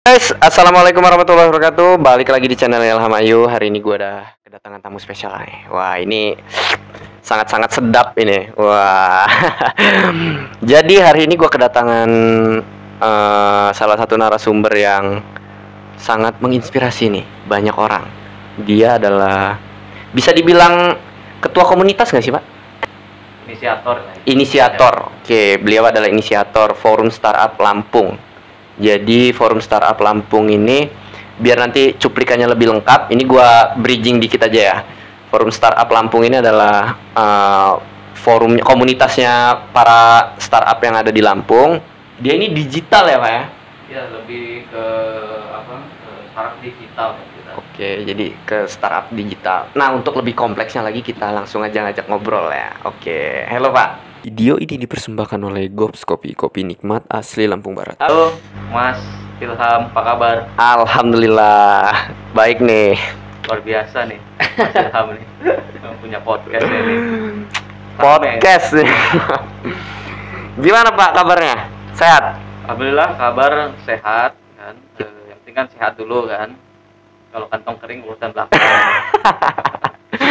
Guys, assalamualaikum warahmatullahi wabarakatuh. Balik lagi di channel Ilham Ayu. Hari ini gue ada kedatangan tamu spesial nih. Wah, ini sangat-sangat sedap ini. Wah. Jadi hari ini gue kedatangan salah satu narasumber yang sangat menginspirasi nih banyak orang. Dia adalah bisa dibilang ketua komunitas nggak sih, Pak? Inisiator. Inisiator. Oke, beliau adalah inisiator Forum Startup Lampung. Jadi Forum Startup Lampung ini, biar nanti cuplikannya lebih lengkap, ini gua bridging dikit aja ya. Forum Startup Lampung ini adalah forum komunitasnya para startup yang ada di Lampung. Dia ini digital ya, Pak ya? Ya, lebih ke startup digital kita. Oke, jadi ke startup digital. Nah, untuk lebih kompleksnya lagi kita langsung aja ngajak ngobrol ya. Oke, halo Pak. Video ini dipersembahkan oleh Gops Kopi, kopi nikmat asli Lampung Barat. Halo, Mas Ilham, apa kabar? Alhamdulillah, baik nih. Luar biasa nih, Mas Ilham nih, punya podcast ini. Podcast nih. Gimana Pak kabarnya? Sehat? Alhamdulillah, kabar sehat kan. Yang penting kan sehat dulu kan. Kalau kantong kering urusan belakangan.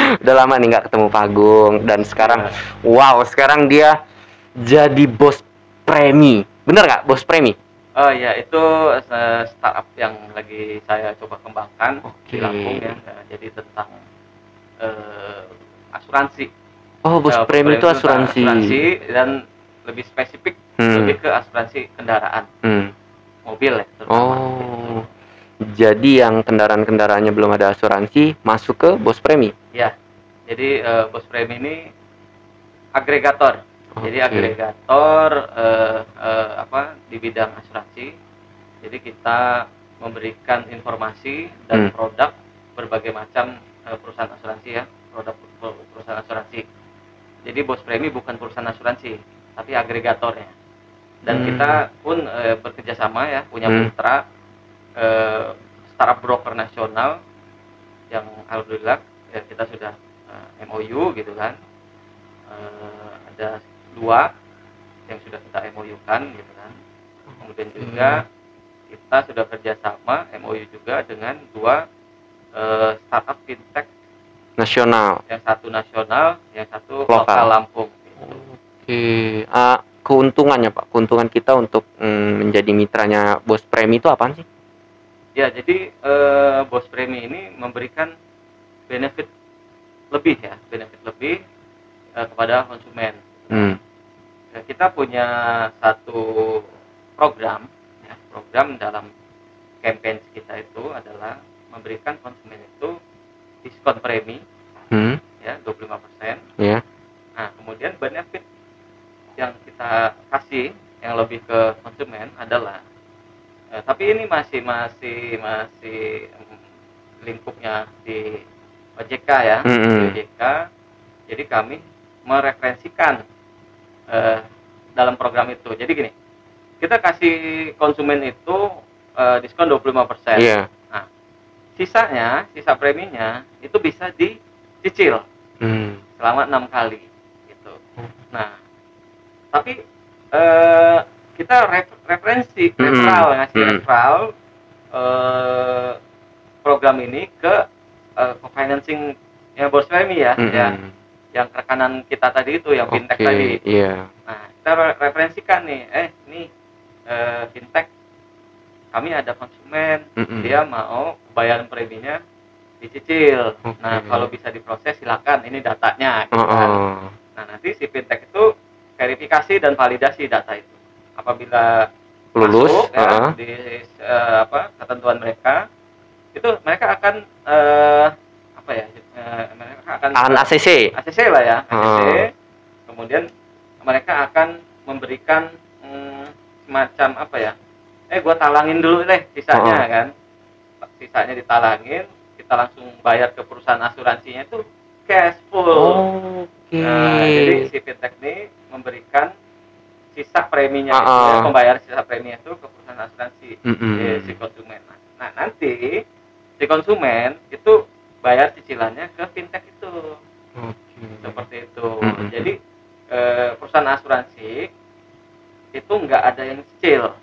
Udah lama nih nggak ketemu Pak Agung, dan sekarang wow, sekarang dia jadi bos premi. Bener nggak bos premi? Oh ya, itu startup yang lagi saya coba kembangkan di Lampung ya. Jadi tentang asuransi. Oh, bos premi itu asuransi. Asuransi dan lebih spesifik lebih ke asuransi kendaraan. Mobil ya terutama. Oh. Jadi yang kendaraan-kendaraannya belum ada asuransi masuk ke bos premi. Ya. Jadi bos premi ini agregator. Jadi agregator di bidang asuransi. Jadi kita memberikan informasi dan produk berbagai macam perusahaan asuransi ya, produk perusahaan asuransi. Jadi bos premi bukan perusahaan asuransi, tapi agregatornya. Dan kita pun bekerja sama ya, punya mitra startup broker nasional yang alhamdulillah ya, kita sudah MOU gitu kan. Ada 2 yang sudah kita MOU kan gitu kan. Kemudian juga kita sudah kerjasama MOU juga dengan 2 startup fintech nasional. Yang satu nasional, yang satu lokal Lampung. Gitu. Oke. Keuntungannya Pak, keuntungan kita untuk menjadi mitranya bos premi itu apaan sih? Ya, jadi bos premi ini memberikan benefit lebih kepada konsumen. Ya, kita punya satu program dalam campaign kita itu adalah memberikan konsumen itu diskon premi ya 25%. Yeah. Nah, kemudian benefit yang kita kasih yang lebih ke konsumen adalah tapi ini masih lingkupnya di OJK ya, di OJK. Jadi kami mereferensikan dalam program itu. Jadi gini, kita kasih konsumen itu diskon 25%. Yeah. Nah, sisa preminya itu bisa dicicil selama 6 kali gitu. Nah, tapi kita referensi ngasih referral program ini ke co-financing ya bos premi ya, yang rekanan kita tadi itu yang fintech tadi. Nah, kita referensikan nih, ini fintech kami ada konsumen, dia mau bayaran preminya dicicil. Nah, kalau bisa diproses silakan, ini datanya gitu kan. Nah, nanti si fintech itu verifikasi dan validasi data itu. Apabila lulus masuk ya, di ketentuan mereka, itu mereka akan mereka akan ACC lah ya, ACC. Kemudian mereka akan memberikan semacam gua talangin dulu deh sisanya kan. Sisanya ditalangin, kita langsung bayar ke perusahaan asuransinya itu cash full. Nah, jadi si fintech ini memberikan sisa preminya pembayaran sisa preminya itu ke perusahaan asuransi si konsumen. Nah, nanti si konsumen itu bayar cicilannya ke fintech itu. Seperti itu. Jadi perusahaan asuransi itu nggak ada yang cicil.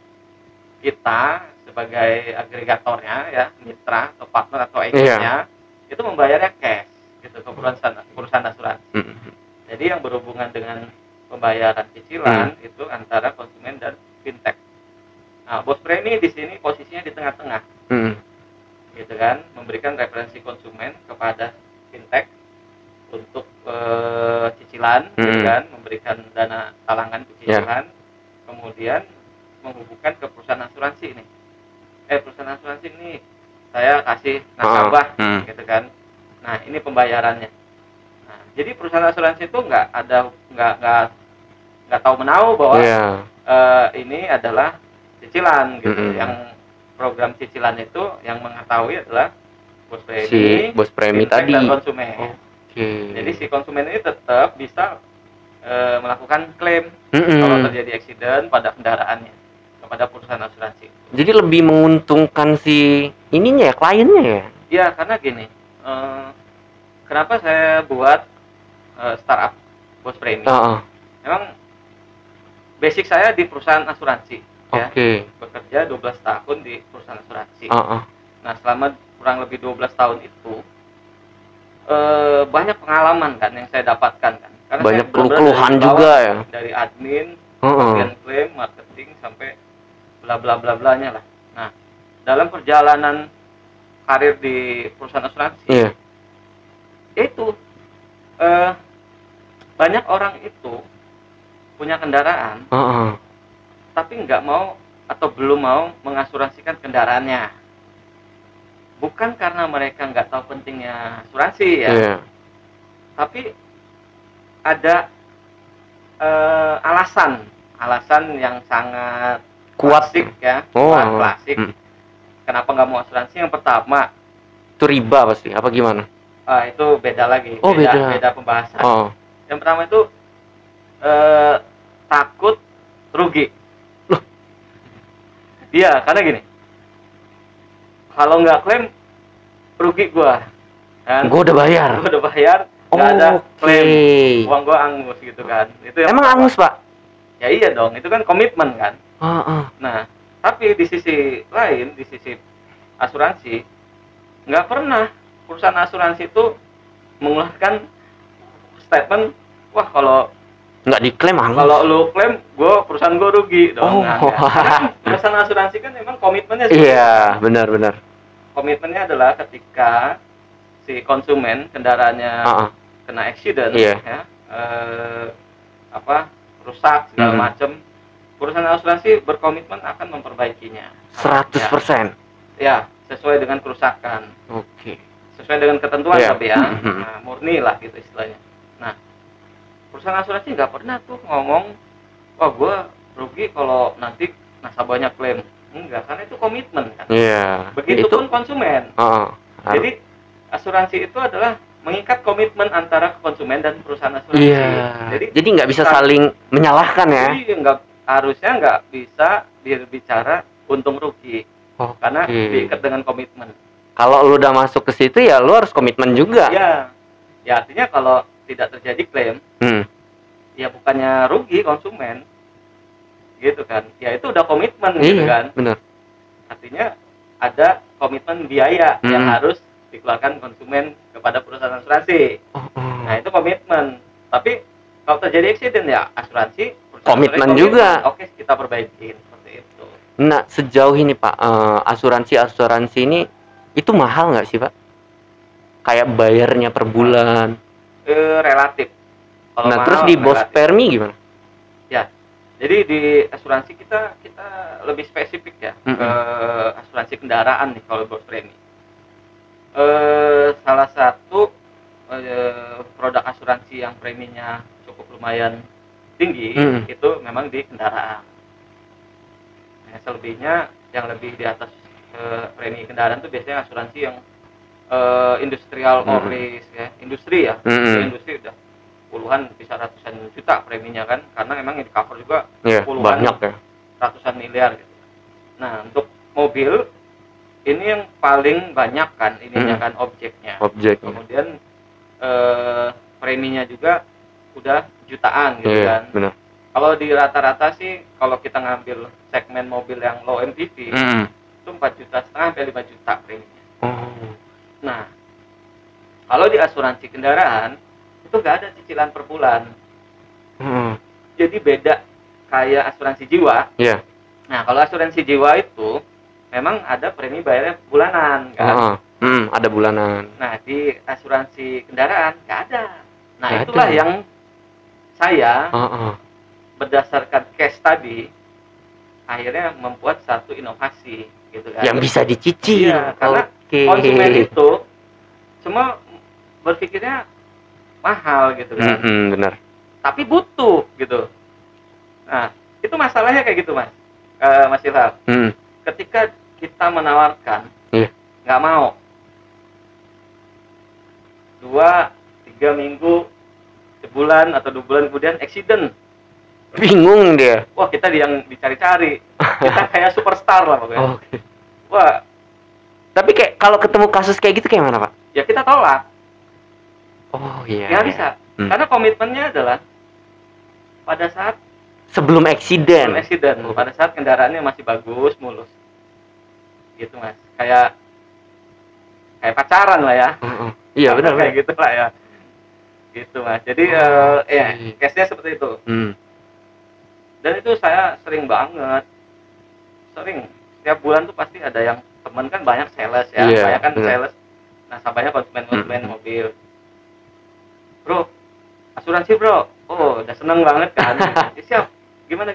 Kita sebagai agregatornya ya, mitra atau partner atau agentnya, itu membayarnya cash gitu ke perusahaan asuransi. Jadi yang berhubungan dengan pembayaran cicilan itu antara konsumen dan fintech. Nah, Bos Premi di sini posisinya di tengah-tengah, gitu kan, memberikan referensi konsumen kepada fintech untuk cicilan, gitu kan, memberikan dana talangan cicilan, kemudian menghubungkan ke perusahaan asuransi ini. Perusahaan asuransi ini saya kasih nasabah, gitu kan. Nah, ini pembayarannya. Nah, jadi perusahaan asuransi itu nggak tahu menahu bahwa ini adalah cicilan, gitu. Yang program cicilan itu yang mengetahui adalah Bos Premi tadi dan konsumen. Jadi si konsumen ini tetap bisa melakukan klaim kalau terjadi accident pada kendaraannya kepada perusahaan asuransi. Jadi lebih menguntungkan si ininya ya, kliennya ya? Iya, karena gini, kenapa saya buat startup Bos Premi? Memang basic saya di perusahaan asuransi, ya. Bekerja 12 tahun di perusahaan asuransi. Nah, selama kurang lebih 12 tahun itu banyak pengalaman kan yang saya dapatkan kan. Karena banyak keluhan juga ya. Dari admin, bagian klaim, marketing sampai bla bla bla blanya lah. Nah, dalam perjalanan karir di perusahaan asuransi, itu banyak orang itu punya kendaraan, tapi nggak mau atau belum mau mengasuransikan kendaraannya. Bukan karena mereka nggak tahu pentingnya asuransi ya, tapi ada alasan yang sangat klasik ya, klasik. Kenapa nggak mau asuransi? Yang pertama, itu riba pasti, apa gimana? Itu beda lagi, beda pembahasan. Yang pertama itu takut rugi. Iya, karena gini, kalau nggak klaim rugi gua. Kan? Gua udah bayar. Nggak ada klaim, uang gua angus gitu kan. Itu yang emang pertama. Angus, Pak? Ya iya dong, itu kan komitmen kan. Nah, tapi di sisi lain, di sisi asuransi, nggak pernah perusahaan asuransi itu mengeluarkan statement, wah kalau nggak diklaim angus. Kalau lu klaim, perusahaan gua rugi dong. Perusahaan asuransi kan memang komitmennya. Iya, benar. Komitmennya adalah ketika si konsumen kendaraannya kena accident, rusak segala macam, perusahaan asuransi berkomitmen akan memperbaikinya 100%. Ya, sesuai dengan kerusakan. Sesuai dengan ketentuan tapi ya, murni lah gitu istilahnya. Nah, perusahaan asuransi nggak pernah tuh ngomong, wah gue rugi kalau nanti nasabahnya klaim. Enggak, karena itu komitmen kan. Begitupun konsumen. Jadi asuransi itu adalah mengikat komitmen antara konsumen dan perusahaan asuransi. Jadi nggak bisa saling menyalahkan ya. Harusnya nggak bisa berbicara untung rugi, karena diikat dengan komitmen. Kalau lu udah masuk ke situ ya lu harus komitmen juga. Ya artinya kalau tidak terjadi klaim, ya bukannya rugi konsumen, gitu kan? Ya itu udah komitmen, gitu kan? Benar. Artinya ada komitmen biaya yang harus dikeluarkan konsumen kepada perusahaan asuransi. Nah itu komitmen. Tapi kalau terjadi accident ya asuransi komitmen juga. Oke, kita perbaiki seperti itu. Nah sejauh ini Pak, asuransi ini itu mahal nggak sih Pak? Kayak bayarnya per bulan? Relatif. Kalau nah terus di Bos Premi gimana? Ya, jadi di asuransi kita lebih spesifik ya, ke asuransi kendaraan nih kalau Bos Premi. Salah satu produk asuransi yang preminya cukup lumayan tinggi itu memang di kendaraan. Nah, selebihnya yang lebih di atas premi kendaraan itu biasanya asuransi yang industrial or risk ya, industri ya. Industri udah puluhan bisa ratusan juta preminya kan, karena memang yang di cover juga puluhan banyak ya, ratusan miliar gitu. Nah untuk mobil ini yang paling banyak kan ininya kan objeknya. Kemudian preminya juga udah jutaan gitu kan. Kalau di rata-rata sih kalau kita ngambil segmen mobil yang low MPV itu 4,5 juta sampai 5 juta preminya. Oh. Nah, kalau di asuransi kendaraan itu nggak ada cicilan per bulan. Jadi beda kayak asuransi jiwa. Iya. Nah, kalau asuransi jiwa itu memang ada premi bayarnya bulanan kan. Ada bulanan. Nah, di asuransi kendaraan nggak ada. Nah, Nggak itulah ada. yang saya berdasarkan case tadi akhirnya membuat satu inovasi gitu kan. Yang bisa dicicil. Iya, karena konsumen itu semua berpikirnya mahal gitu kan. Benar. Tapi butuh gitu. Nah, itu masalahnya kayak gitu Mas. Mas Ilham. Ketika kita menawarkan, nggak mau. 2-3 minggu, sebulan atau 2 bulan kemudian accident. Bingung dia. Wah, kita yang dicari-cari. Kita kayak superstar lah pokoknya. Oke. Wah, Tapi kayak kalau ketemu kasus kayak gitu kayak mana, Pak? ya kita tolak. Oh iya. Nggak bisa. Karena komitmennya adalah pada saat sebelum accident. Pada saat kendaraannya masih bagus, mulus. Gitu Mas. Kayak pacaran lah ya. Iya benar kayak gitu lah ya. Gitu Mas. Jadi case-nya seperti itu. Dan itu saya sering banget. Setiap bulan tuh pasti ada yang temen kan banyak sales ya. Banyak kan sales. Nasabahnya konsumen mobil. Bro, asuransi bro. Oh, udah seneng banget kan. Siap. Gimana?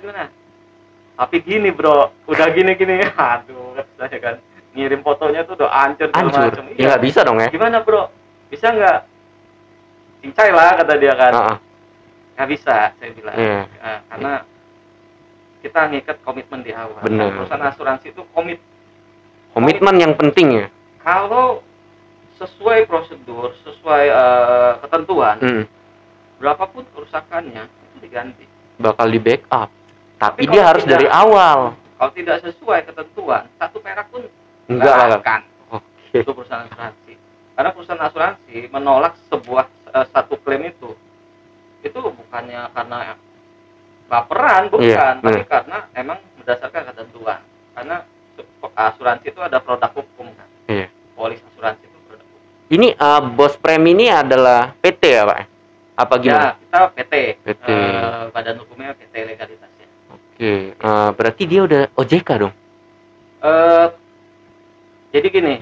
Tapi gini bro, udah gini. Aduh, saya kan ngirim fotonya tuh udah hancur. Ya nggak bisa dong ya. Gimana bro? Bisa nggak? Cincai lah kata dia kan. Nggak bisa, saya bilang. Karena kita ngikat komitmen di awal. Benar. Perusahaan asuransi itu komitmen yang penting ya. Kalau sesuai prosedur, sesuai ketentuan, berapapun kerusakannya itu diganti. Bakal di backup. Tapi dia harus dari awal. Kalau tidak sesuai ketentuan, 1 perak pun enggak akan. Oke. Itu perusahaan asuransi. Karena perusahaan asuransi menolak sebuah satu klaim itu bukannya karena baperan, bukan, tapi karena emang berdasarkan ketentuan. Karena asuransi itu ada produk hukum kan. Polis asuransi itu produk hukum. Ini Bos Premi ini adalah PT ya Pak? Apa gimana? Ya, kita PT. Badan hukumnya PT Legalitasnya. Oke. Berarti dia udah OJK dong? Jadi gini,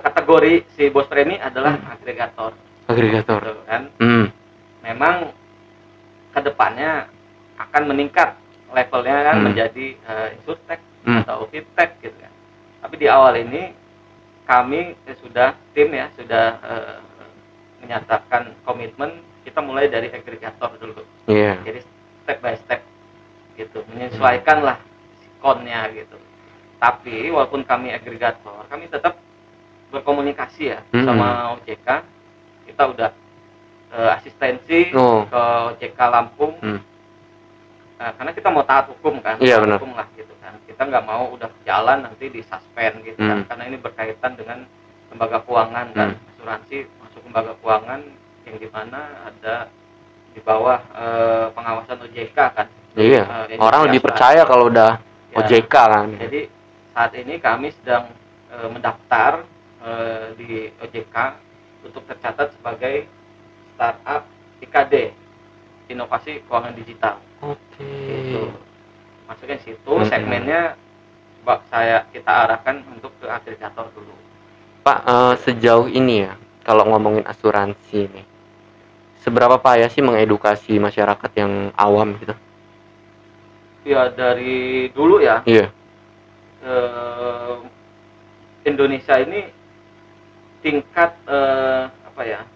kategori si Bos Premi adalah agregator. Gitu, kan? Memang kedepannya akan meningkat levelnya kan menjadi insurtech atau fintech gitu kan. Tapi di awal ini kami tim sudah menyatakan komitmen kita mulai dari agregator dulu. Jadi step by step gitu, menyesuaikan lah sikonnya gitu. Tapi walaupun kami agregator, kami tetap berkomunikasi ya sama OJK. Kita udah asistensi ke OJK Lampung. Karena kita mau taat hukum kan, hukum lah gitu kan. Kita nggak mau udah jalan nanti disuspend gitu kan, karena ini berkaitan dengan lembaga keuangan kan, asuransi masuk lembaga keuangan yang dimana ada di bawah pengawasan OJK kan. Orang lebih percaya kalau udah OJK kan. Jadi saat ini kami sedang mendaftar di OJK untuk tercatat sebagai startup IKD, inovasi keuangan digital. Gitu. Masuknya situ, segmennya kita arahkan untuk ke agregator dulu. Pak, sejauh ini ya, kalau ngomongin asuransi nih, seberapa payah sih mengedukasi masyarakat yang awam gitu? Ya dari dulu ya. Indonesia ini tingkat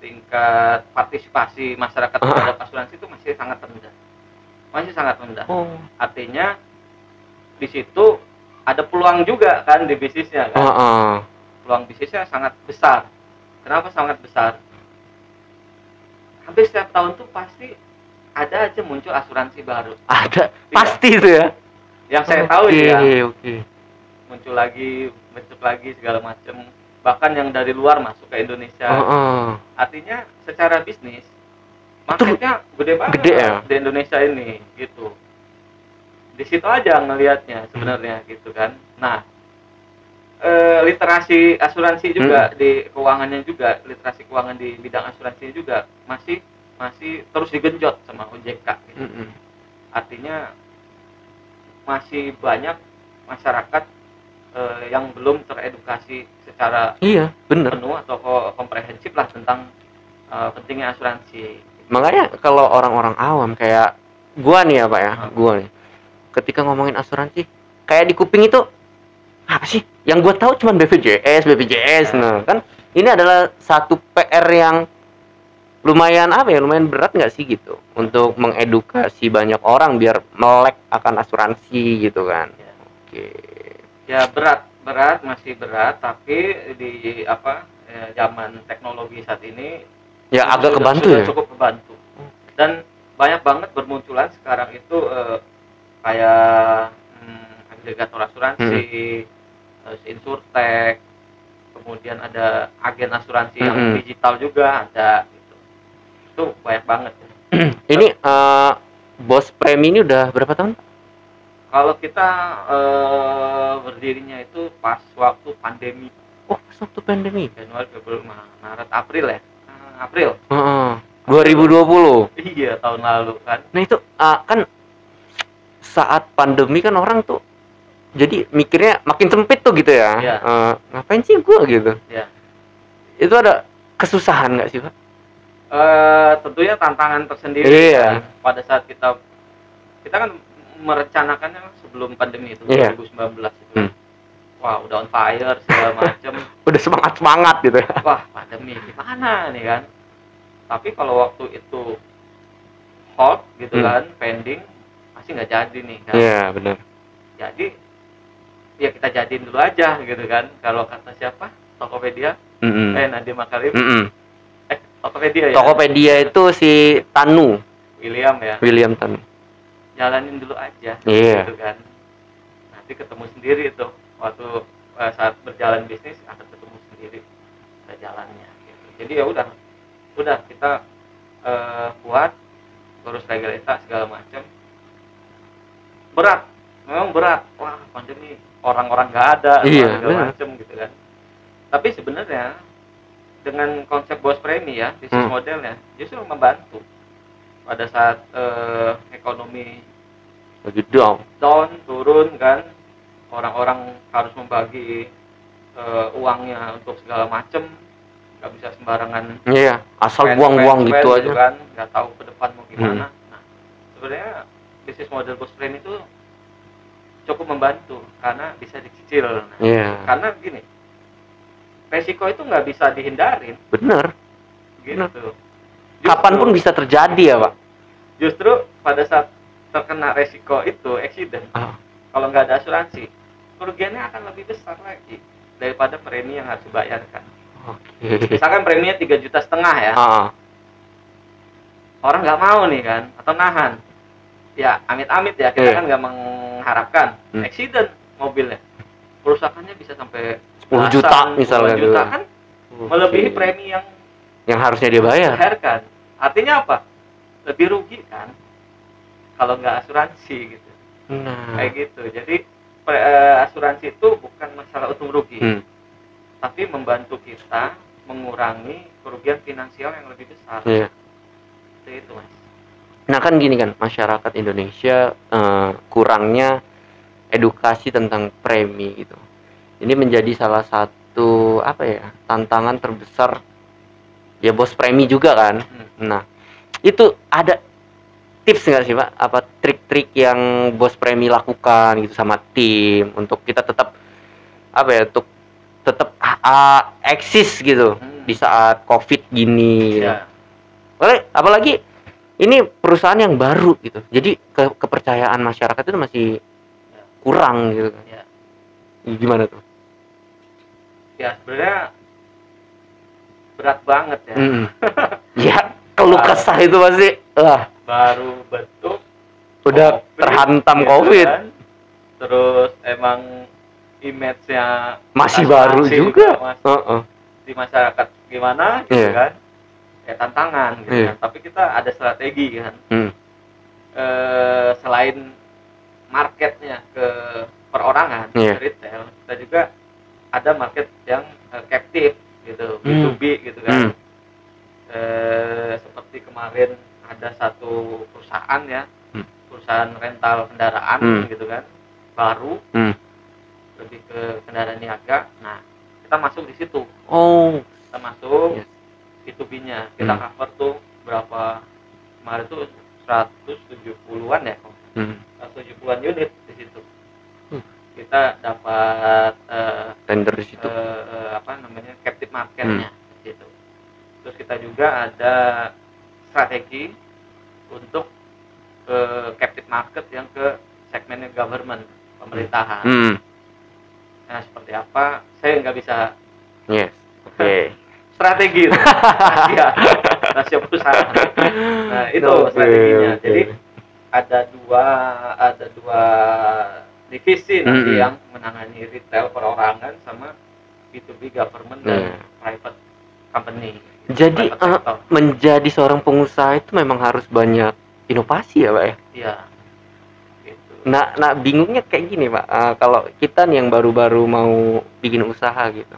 tingkat partisipasi masyarakat terhadap asuransi itu masih sangat rendah. Artinya di situ ada peluang juga kan di bisnisnya kan. Peluang bisnisnya sangat besar. Kenapa sangat besar? Hampir setiap tahun tuh pasti ada aja muncul asuransi baru. Ada, pasti itu ya. Yang saya tahu ya. Muncul lagi segala macam. Bahkan yang dari luar masuk ke Indonesia. Artinya secara bisnis marketnya gede banget di Indonesia ini gitu. di situ aja ngelihatnya sebenarnya gitu kan. Nah, literasi asuransi juga di keuangannya juga, literasi keuangan di bidang asuransi juga masih terus digenjot sama OJK gitu. Artinya masih banyak masyarakat yang belum teredukasi secara penuh atau komprehensif lah tentang pentingnya asuransi. Makanya kalau orang-orang awam kayak gua nih ya Pak ya, gua nih ketika ngomongin asuransi kayak di kuping itu apa sih? Yang gue tahu cuma BPJS. Nah, kan ini adalah satu PR yang lumayan lumayan berat nggak sih gitu untuk mengedukasi banyak orang biar melek akan asuransi gitu kan. Oke. Ya masih berat, tapi di zaman teknologi saat ini ya agak kebantu ya. Cukup kebantu. Dan banyak banget bermunculan sekarang itu kayak agregator asuransi, insurtech, kemudian ada agen asuransi yang digital juga ada gitu. Itu banyak banget. Ini Bos Premi ini udah berapa tahun? Kalau kita berdirinya itu pas waktu pandemi. Oh, pas waktu pandemi. Januari, Februari, Maret, April ya. April. 2020. Iya, tahun lalu kan. Nah, itu kan saat pandemi kan orang tuh jadi mikirnya makin sempit tuh gitu ya. Ngapain sih gua gitu? Iya. Itu ada kesusahan nggak sih Pak? Tentunya tantangan tersendiri. Kan? Pada saat kita kan merencanakannya sebelum pandemi itu 2019 itu. Wah, udah on fire segala macam. Udah semangat gitu ya. Wah, pandemi gimana nih kan? Tapi kalau waktu itu halt gitu kan, pending, masih nggak jadi nih kan? Iya, benar. Jadi ya kita jadiin dulu aja gitu kan. Kalau kata siapa? Tokopedia. Nadiem Makarim. Tokopedia ya. Tokopedia itu si Tanu. William Tanu. Jalanin dulu aja gitu kan. Nanti ketemu sendiri tuh waktu saat berjalan bisnis akan ketemu sendiri jalannya gitu. Jadi ya udah kita kuat, urus legalitas segala macam. Memang berat. Wah, pandemi orang-orang nggak ada, segala macam gitu kan. Tapi sebenarnya dengan konsep Bos Premi ya, bisnis modelnya justru membantu pada saat ekonomi lagi down turun kan, orang-orang harus membagi uangnya untuk segala macam, nggak bisa sembarangan. Asal buang-buang gitu aja kan, nggak tahu ke depan mau gimana. Nah, sebenarnya bisnis model Bos Premi itu cukup membantu karena bisa dicicil. Karena begini, resiko itu nggak bisa dihindarin. Bener. Gitu. Kapanpun bisa terjadi ya Pak. Justru pada saat terkena resiko itu accident, kalau nggak ada asuransi, kerugiannya akan lebih besar lagi daripada premi yang harus dibayarkan. Misalkan preminya 3,5 juta ya. Orang nggak mau nih kan, atau nahan. Ya amit-amit ya, kita kan nggak mengharapkan accident mobilnya, kerusakannya bisa sampai 10 juta misalnya juta kan, melebihi premi yang harusnya dia bayarkan. Artinya apa? Lebih rugi kan kalau nggak asuransi gitu. Kayak gitu. Jadi asuransi itu bukan masalah untung rugi, tapi membantu kita mengurangi kerugian finansial yang lebih besar. Itu Mas. Nah kan gini kan, masyarakat Indonesia kurangnya edukasi tentang premi gitu. Ini menjadi salah satu tantangan terbesar ya Bos Premi juga kan. Nah itu ada tips nggak sih Pak? Apa trik-trik yang Bos Premi lakukan gitu sama tim untuk kita tetap untuk tetap eksis gitu di saat COVID gini. Apalagi ini perusahaan yang baru gitu, jadi kepercayaan masyarakat itu masih kurang gitu. Gimana tuh? Ya sebenarnya berat banget ya. Ya keluh kesah itu pasti baru bentuk udah COVID, terhantam gitu COVID kan? Terus emang image-nya masih baru juga di masyarakat gimana gitu kan, ya tantangan gitu kan. Tapi kita ada strategi kan. Selain marketnya ke perorangan, Iya. ke retail, kita juga ada market yang captive gitu, B2B gitu kan. Hmm. Seperti kemarin ada satu perusahaan ya, Hmm. perusahaan rental kendaraan gitu kan, baru lebih ke kendaraan niaga. Nah, kita masuk di situ. Oh. Kita masuk Yes. B2B-nya. Kita cover tuh berapa kemarin tuh 170-an ya, 170-an unit di situ. Kita dapat Tender di situ. apa namanya, captive marketnya di situ. Terus kita juga ada strategi untuk captive market yang ke segmennya government, pemerintahan. Nah, seperti apa? Saya nggak bisa. Yes. Oke. Strategi itu. rahasia perusahaan. Nah, itu strateginya. Jadi ada dua divisi nanti yang menangani retail perorangan sama B2B government dan private company. Jadi menjadi seorang pengusaha itu memang harus banyak inovasi ya, Pak ya? Iya. Gitu. Nah bingungnya kayak gini, Pak. Kalau kita nih yang baru-baru mau bikin usaha gitu,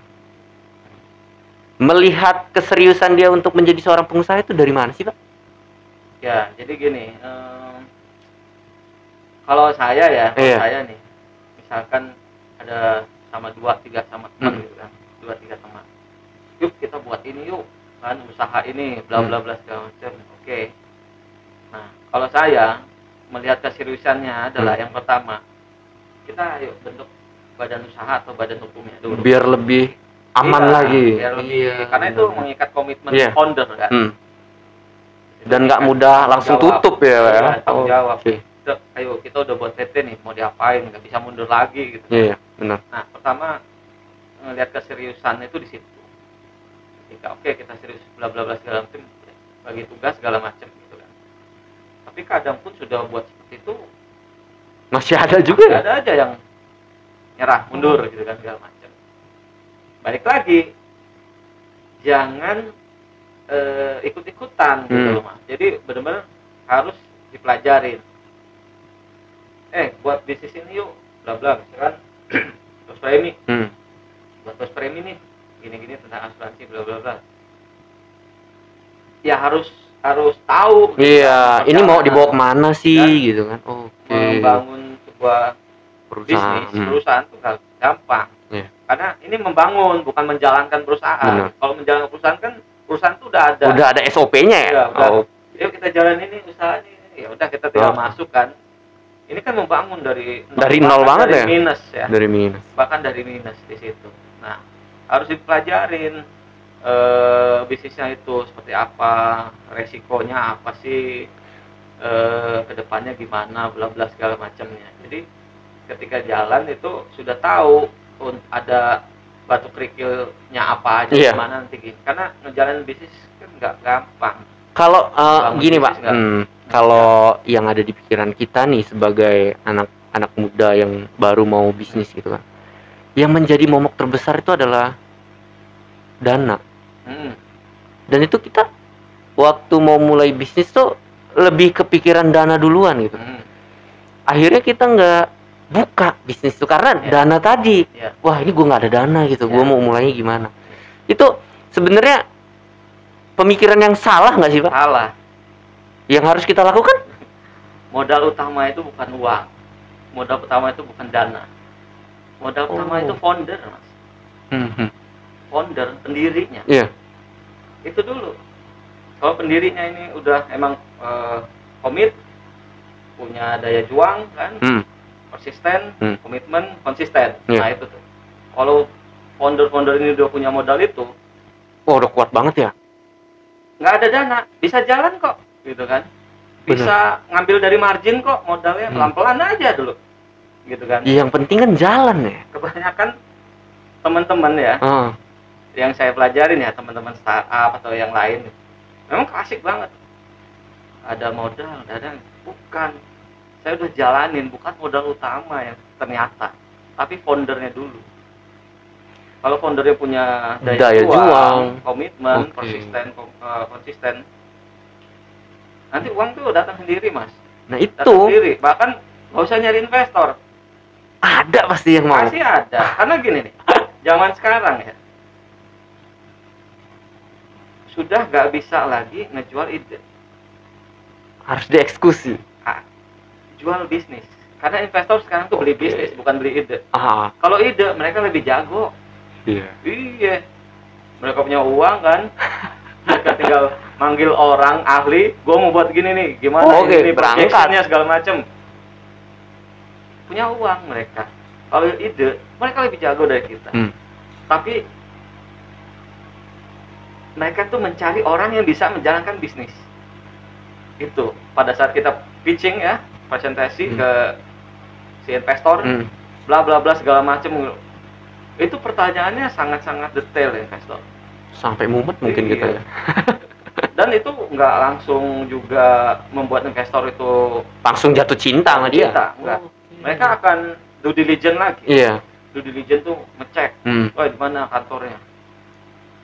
melihat keseriusan dia untuk menjadi seorang pengusaha itu dari mana sih, Pak? Ya, jadi gini, kalau saya ya, saya nih, misalkan ada sama 2-3 sama teman gitu kan, 2-3 teman, yuk kita buat ini yuk, kan usaha ini, bla bla bla segala macam. Oke. Nah, kalau saya melihat keseriusannya adalah yang pertama, kita ayo bentuk badan usaha atau badan hukumnya dulu. Biar lebih aman lagi. Biar lebih, karena itu mengikat komitmen founder kan. Dan nggak mudah langsung tutup ya. Tanggung jawab. Ayo kita udah buat PT nih, mau diapain, nggak bisa mundur lagi gitu. Iya, benar. Nah, pertama ngelihat keseriusan itu di situ. Ketika oke, kita serius bla bla bla segala macam, bagi tugas segala macam gitu kan. Tapi kadang pun sudah buat seperti itu masih ada juga. Masih ada aja yang nyerah, mundur gitu kan segala macam. Balik lagi, jangan ikut-ikutan gitu loh, Mas. Jadi benar-benar harus dipelajarin. Buat bisnis ini yuk, bla bla, misalkan bos premi. Buat bos premi nih, gini-gini tentang asuransi bla bla bla. Ya harus tahu. Iya, ini mau dibawa kemana sih gitu kan? Oke. Membangun sebuah perusahaan tuh gampang. Karena ini membangun, bukan menjalankan perusahaan. Kalau menjalankan perusahaan kan perusahaan tuh udah ada SOP-nya ya. Yuk kita jalan ini usaha ini. Ya udah kita tinggal masuk kan. Ini kan membangun dari nol banget dari ya. Minus ya. Dari minus. Bahkan dari minus di situ. Nah, harus dipelajarin bisnisnya itu seperti apa, resikonya apa sih, kedepannya gimana, bla bla segala macamnya. Jadi ketika jalan itu sudah tahu ada batu kerikilnya apa aja, gimana nanti gini. Karena ngejalanin bisnis kan nggak gampang. Kalau gini Pak, kalau yang ada di pikiran kita nih sebagai anak muda yang baru mau bisnis gitu kan, yang menjadi momok terbesar itu adalah dana. Dan itu kita waktu mau mulai bisnis tuh lebih kepikiran dana duluan gitu. Akhirnya kita nggak buka bisnis itu karena dana tadi. Wah, ini gue nggak ada dana gitu, gue mau mulainya gimana. Itu sebenarnya pemikiran yang salah nggak sih Pak? Salah. Yang harus kita lakukan, modal utama itu bukan uang, modal utama itu bukan dana, modal utama itu founder, Mas. Founder, pendirinya. Itu dulu. Kalau pendirinya ini udah emang komit, punya daya juang kan, konsisten, komitmen, konsisten. Nah itu tuh. Kalau founder ini udah punya modal itu, udah kuat banget ya. Nggak ada dana, bisa jalan kok, gitu kan? Bisa ngambil dari margin kok, modalnya pelan-pelan aja dulu, gitu kan? Yang penting kan jalan ya. Kebanyakan teman-teman ya, yang saya pelajarin ya, teman-teman startup atau yang lain, memang klasik banget. Ada modal, bukan. Saya udah jalanin, bukan modal utama yang ternyata, tapi foundernya dulu. Kalau foundernya punya daya juang, komitmen, konsisten, nanti uang tuh datang sendiri, Mas. Nah itu. Datang sendiri. Bahkan nggak usah nyari investor. Ada pasti yang mau. Pasti ada, karena gini nih, zaman sekarang ya sudah nggak bisa lagi ngejual ide, Harus dieksekusi. jual bisnis. Karena investor sekarang tuh beli bisnis, bukan beli ide. Kalau ide mereka lebih jago. Iya. Mereka punya uang kan. Mereka tinggal manggil orang ahli, gue mau buat gini nih, gimana ini proyeksinya segala macem. Punya uang mereka. Kalau ide, mereka lebih jago dari kita. Tapi mereka tuh mencari orang yang bisa menjalankan bisnis. Itu pada saat kita pitching ya, presentasi ke si investor, bla bla bla segala macem. Itu pertanyaannya sangat-sangat detail investor. Sampai mumet mungkin kita ya. Dan itu nggak langsung juga membuat investor itu langsung jatuh cinta sama dia. Enggak. Mereka akan due diligence lagi. Iya. Due diligence tuh ngecek, wah di mana kantornya,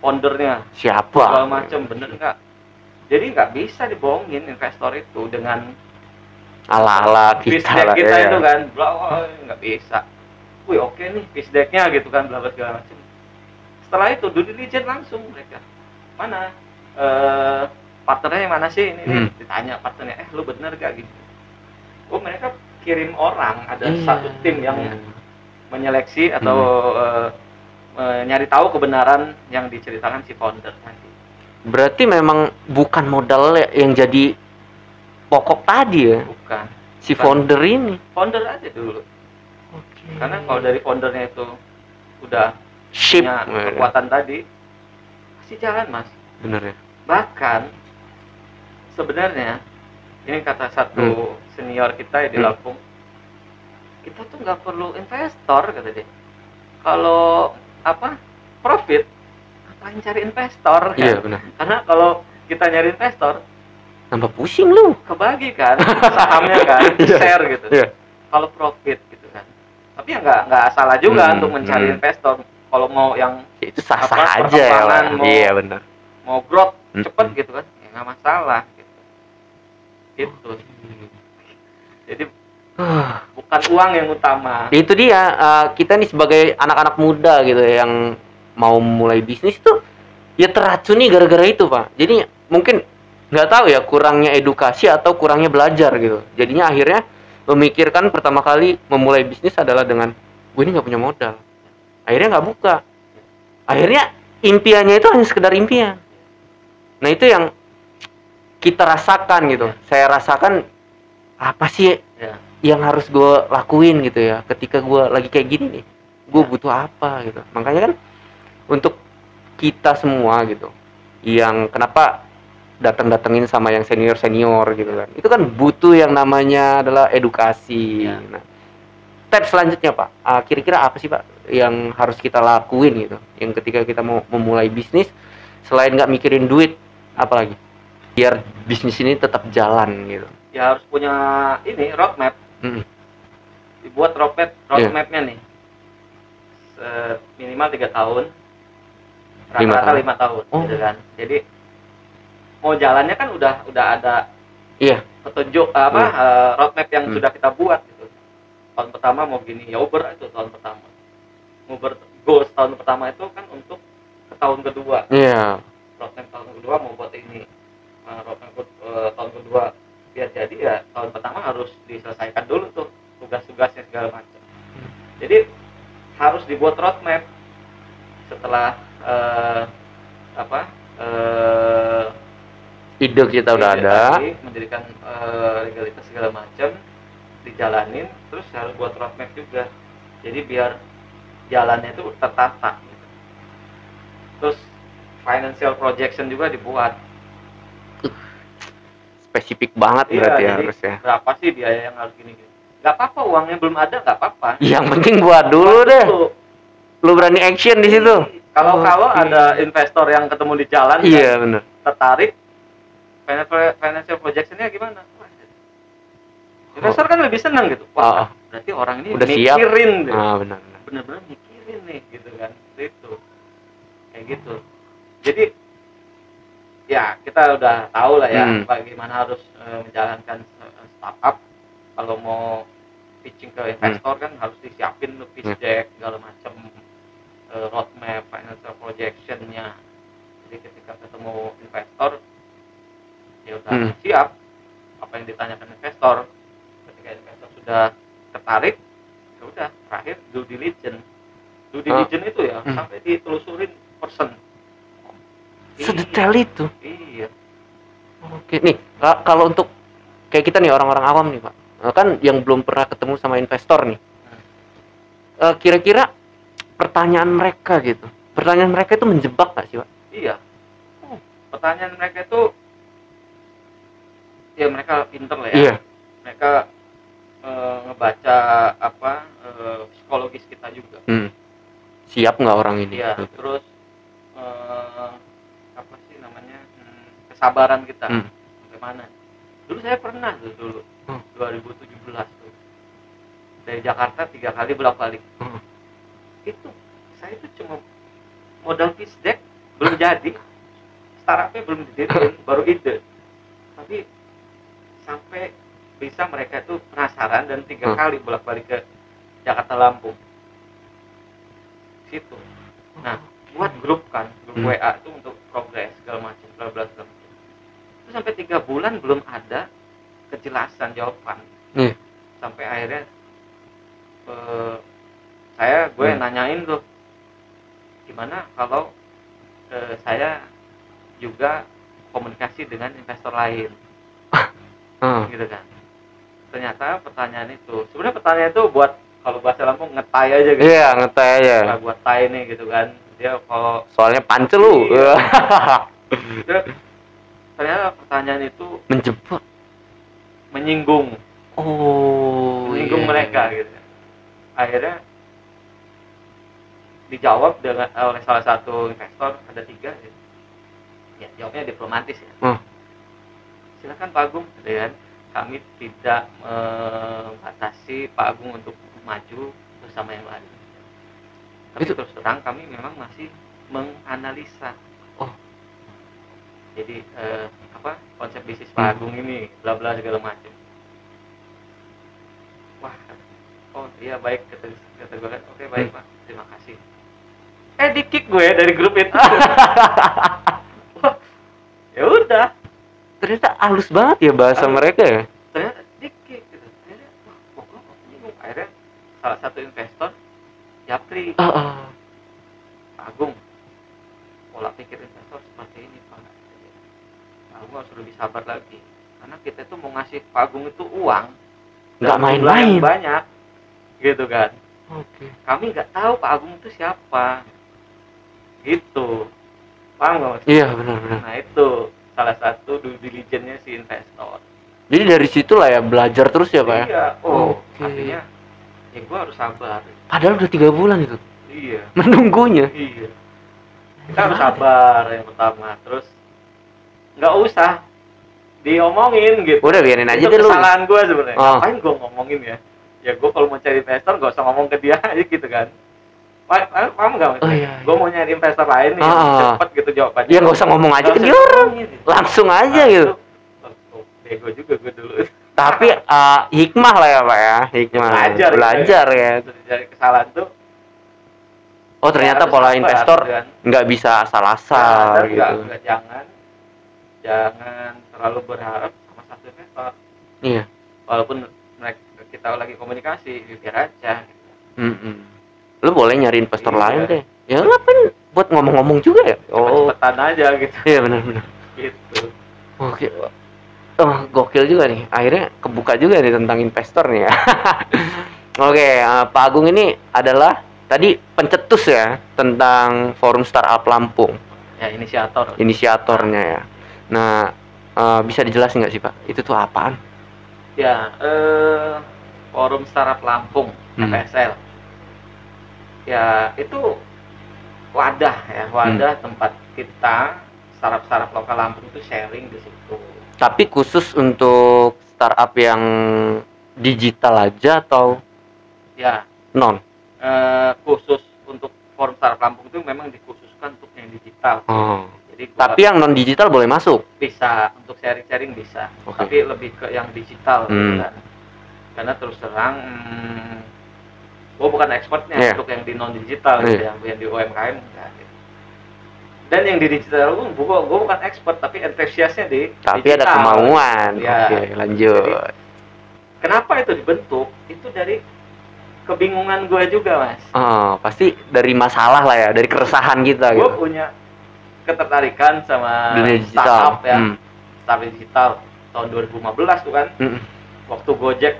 foundernya, siapa, segala macam, bener nggak? Jadi nggak bisa dibohongin investor itu dengan ala-ala kita lah, kita itu kan, nggak bisa. Wih oke nih pitch deck-nya gitu kan, bla bla segala macam. Setelah itu due diligence langsung mereka, mana partnernya yang mana sih ini, ditanya partnernya, lu bener gak gitu? Oh mereka kirim orang, ada satu tim yang menyeleksi atau nyari tahu kebenaran yang diceritakan si founder tadi. Berarti memang bukan modal yang jadi pokok tadi ya? Bukan. Si founder ini? Founder aja dulu. Karena kalau dari foundernya itu udah punya kekuatan tadi, pasti jalan mas. Bener ya? Bahkan sebenarnya ini kata satu senior kita ya di Lampung, kita tuh nggak perlu investor kata dia. Kalau profit, ngapain cari investor kan? Iya benar. Karena kalau kita nyari investor, tambah pusing lu. Kebagi kan sahamnya kan, share gitu. Kalau profit gitu kan. Tapi ya nggak salah juga untuk mencari investor. Kalau mau yang itu sah-sah aja ya. Iya benar. Mau growth cepet gitu kan, ya nggak masalah gitu. Gitu. Jadi bukan uang yang utama. Itu dia, kita nih sebagai anak-anak muda gitu yang mau mulai bisnis tuh ya teracuni gara-gara itu Pak. Jadi mungkin nggak tahu ya, kurangnya edukasi atau kurangnya belajar gitu. Jadinya akhirnya memikirkan pertama kali memulai bisnis adalah dengan gue ini nggak punya modal. Akhirnya nggak buka. Akhirnya impiannya itu hanya sekedar impian. Nah itu yang kita rasakan gitu. Saya rasakan apa sih yang harus gue lakuin gitu ya. Ketika gue lagi kayak gini nih, gue butuh apa gitu. Makanya kan untuk kita semua gitu, yang kenapa datengin sama yang senior gitu kan, itu kan butuh yang namanya adalah edukasi. Nah, step selanjutnya Pak, kira-kira apa sih Pak yang harus kita lakuin gitu, yang ketika kita mau memulai bisnis, selain nggak mikirin duit, apalagi biar bisnis ini tetap jalan gitu? Ya harus punya ini roadmap. Dibuat roadmapnya nih, minimal 3 tahun, rata-rata 5 tahun gitu kan. Jadi mau jalannya kan udah ada petunjuk roadmap yang sudah kita buat gitu. Tahun pertama mau gini, ya Uber itu tahun pertama. Uber goals tahun pertama itu kan untuk ke tahun kedua. Roadmap tahun kedua mau buat ini. Roadmap tahun kedua biar jadi ya tahun pertama harus diselesaikan dulu tuh tugas-tugasnya segala macam. Jadi harus dibuat roadmap setelah ide kita udah ada, mendirikan legalitas segala macam, dijalanin, terus harus buat roadmap juga. Jadi biar jalannya itu tertata. Gitu. Terus financial projection juga dibuat. Spesifik banget berarti harus ya. Berapa sih biaya yang harus gini? Gak apa-apa, uangnya belum ada gak apa-apa. Yang penting buat dulu deh. Lu berani action di situ. Kalau ada investor yang ketemu di jalan, bener. Tertarik, financial projectionnya gimana? Investor kan lebih senang gitu. Wah, berarti orang ini udah mikirin deh. Bener-bener mikirin nih gitu kan. Itu kayak gitu. Jadi ya kita udah tahu lah ya bagaimana harus menjalankan startup. Kalau mau pitching ke investor kan harus disiapin tuh pitch deck segala macam, roadmap, financial projectionnya. Jadi ketika ketemu investor ya udah siap apa yang ditanyakan investor. Ketika investor sudah tertarik, ya udah terakhir due diligence itu ya sampai ditelusurin persen. Sedetail itu. Iya. Oke nih, kalau untuk kayak kita nih orang-orang awam nih Pak, kan yang belum pernah ketemu sama investor nih, kira-kira pertanyaan mereka itu menjebak nggak sih Pak? Iya. Pertanyaan mereka itu ya mereka pinter lah ya. Iya. Mereka ngebaca psikologis kita juga. Siap nggak orang ini? Iya. Terus apa sih namanya, kesabaran kita bagaimana? Dulu saya pernah dulu 2017 tuh dari Jakarta 3 kali bolak-balik. Itu saya tuh cuma modal pitch deck belum jadi, startupnya belum didirikan, baru ide. Tapi sampai bisa mereka tuh penasaran dan 3 kali bolak-balik ke Jakarta Lampung situ. Nah, buat grup WA itu untuk progres segala macam, bla bla bla. Itu sampai 3 bulan belum ada kejelasan jawaban. Sampai akhirnya gue nanyain tuh, gimana kalau saya juga komunikasi dengan investor lain, gitu kan. Ternyata pertanyaan itu sebenarnya itu buat, kalau bahasa Lampung, ngetai aja gitu. Iya, ngetai aja. Nah, buat tai nih gitu kan. Dia kalau soalnya pancel lu. Iya. Ternyata pertanyaan itu menjebak, menyinggung. Menyinggung mereka gitu. Akhirnya dijawab oleh salah satu investor, ada 3 gitu. Ya, jawabnya diplomatis ya. Silakan Pak Agung, gitu kan. Kami tidak membatasi Pak Agung untuk maju bersama yang lain. Tapi terus terang kami memang masih menganalisa. Jadi konsep bisnis Pak Agung ini, bla bla segala macam. Wah, iya baik, kata gue kan. Oke, baik Pak, terima kasih. Di-kick gue dari grup itu. Ya udah. Ternyata halus banget ya bahasa mereka ya. Ternyata di-kick gitu. Akhirnya salah satu investor japri. Pak Agung, pola pikir investor seperti ini Pak. Pak Agung harus lebih sabar lagi. Karena kita tuh mau ngasih Pak Agung itu uang, nggak main-main banyak, gitu kan. Kami nggak tahu Pak Agung itu siapa, gitu. Paham nggak Mas? Iya, benar-benar. Nah, itu salah satu due diligence-nya si investor. Jadi dari situ lah ya belajar terus ya Pak ya? Iya. Artinya ya gue harus sabar. Padahal udah 3 bulan itu. Iya. Menunggunya. Iya. Kita harus sabar yang pertama. Terus nggak usah diomongin gitu. Udah biarin aja deh lu. Itu lu. kesalahan gue sebenarnya. Ngapain gue ngomongin ya? Ya gue kalau mau cari investor gak usah ngomong ke dia aja gitu kan. Paham nggak? Gue mau nyari investor lain nih, cepet gitu jawabannya. Iya, nggak usah ngomong aja ke dia orang, langsung aja gitu. Bego juga gue dulu. Tapi hikmah lah ya Pak ya, hikmah. Belajar ya. Dari kesalahan tuh. Ternyata pola investor nggak bisa asal-asal gitu. Jangan terlalu berharap sama satu investor. Iya. Walaupun kita lagi komunikasi, biar aja. Lu boleh nyari investor lain deh. Ya ngapain buat ngomong-ngomong juga ya? Cepetan aja gitu. Iya, benar-benar. Gitu. Oke. Gokil juga nih. Akhirnya kebuka juga nih tentang investor nih ya. Oke, Pak Agung ini adalah tadi pencetus ya tentang Forum Startup Lampung. Ya, Inisiatornya ya. Nah, bisa dijelasin nggak sih Pak? Itu tuh apaan? Ya, Forum Startup Lampung, FSL. Ya, itu wadah tempat kita startup lokal Lampung itu sharing di situ. Tapi khusus untuk startup yang digital aja atau? Ya. Non. Khusus untuk Forum Startup Lampung itu memang dikhususkan untuk yang digital. Jadi tapi yang non digital boleh masuk? Bisa, untuk sharing bisa. Tapi lebih ke yang digital gitu kan. Karena terus terang gue bukan expertnya untuk yang di non digital gitu, yang di UMKM enggak gitu. Dan yang di digital gue bukan expert, tapi antusiasnya di tapi digital, ada kemauan ya. Oke, lanjut. Jadi, kenapa itu dibentuk? Itu dari kebingungan gue juga, Mas. Oh, pasti dari masalah lah ya, dari keresahan kita Gue gitu. punya ketertarikan sama dunia digital. startup ya. Startup digital tahun 2015 tuh kan. Waktu Gojek